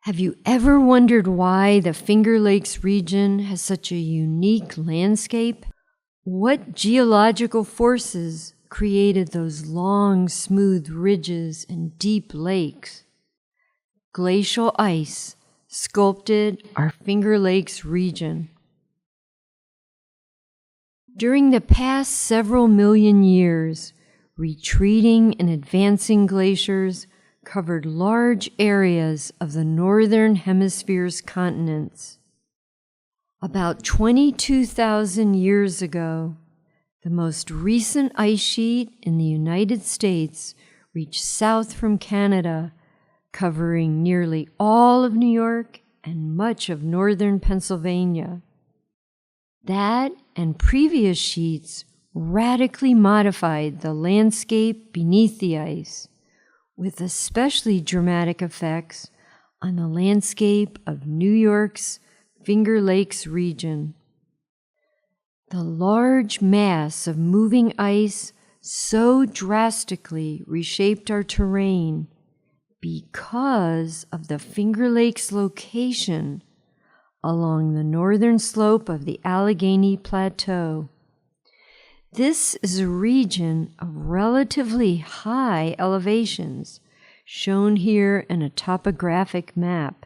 Have you ever wondered why the Finger Lakes region has such a unique landscape? What geological forces created those long, smooth ridges and deep lakes? Glacial ice sculpted our Finger Lakes region. During the past several million years, retreating and advancing glaciers covered large areas of the northern hemisphere's continents. About 22,000 years ago, the most recent ice sheet in the United States reached south from Canada, covering nearly all of New York and much of northern Pennsylvania. That and previous sheets radically modified the landscape beneath the ice, with especially dramatic effects on the landscape of New York's Finger Lakes region. The large mass of moving ice so drastically reshaped our terrain because of the Finger Lakes location along the northern slope of the Allegheny Plateau. This is a region of relatively high elevations, shown here in a topographic map.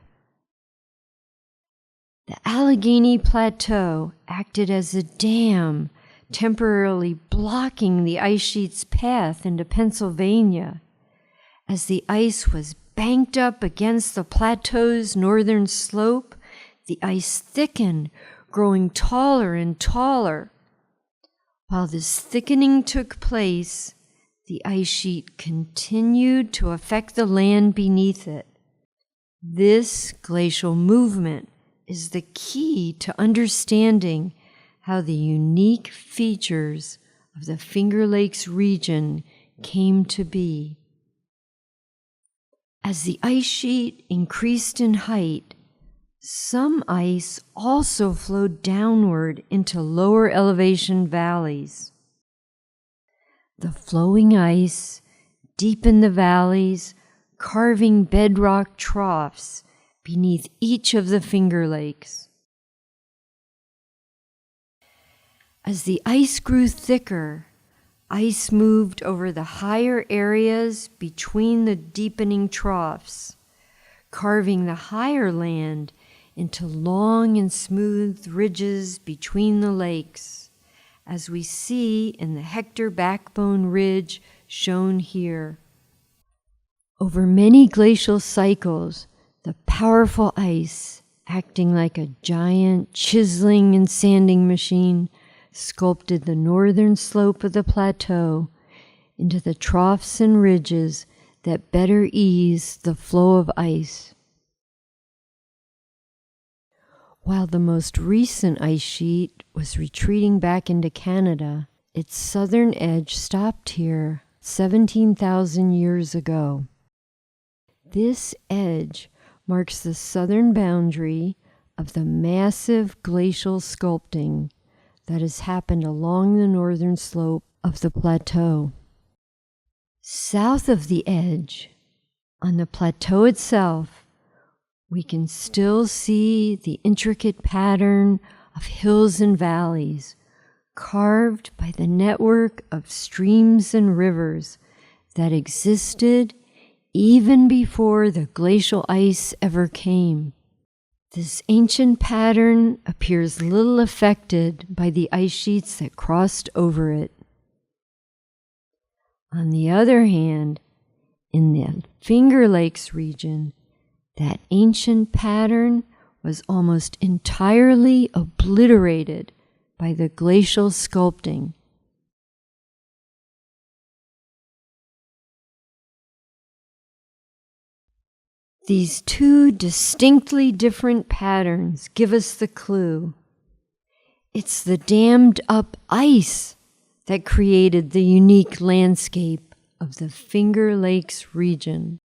The Allegheny Plateau acted as a dam, temporarily blocking the ice sheet's path into Pennsylvania. As the ice was banked up against the plateau's northern slope, the ice thickened, growing taller and taller. While this thickening took place, the ice sheet continued to affect the land beneath it. This glacial movement is the key to understanding how the unique features of the Finger Lakes region came to be. As the ice sheet increased in height, some ice also flowed downward into lower elevation valleys. The flowing ice deepened the valleys, carving bedrock troughs beneath each of the Finger Lakes. As the ice grew thicker, ice moved over the higher areas between the deepening troughs, carving the higher land into long and smooth ridges between the lakes, as we see in the Hector Backbone Ridge shown here. Over many glacial cycles, the powerful ice, acting like a giant chiseling and sanding machine, sculpted the northern slope of the plateau into the troughs and ridges that better ease the flow of ice. While the most recent ice sheet was retreating back into Canada, its southern edge stopped here 17,000 years ago. This edge marks the southern boundary of the massive glacial sculpting that has happened along the northern slope of the plateau. South of the edge, on the plateau itself, we can still see the intricate pattern of hills and valleys, carved by the network of streams and rivers that existed even before the glacial ice ever came. This ancient pattern appears little affected by the ice sheets that crossed over it. On the other hand, in the Finger Lakes region, that ancient pattern was almost entirely obliterated by the glacial sculpting. These two distinctly different patterns give us the clue. It's the dammed up ice that created the unique landscape of the Finger Lakes region.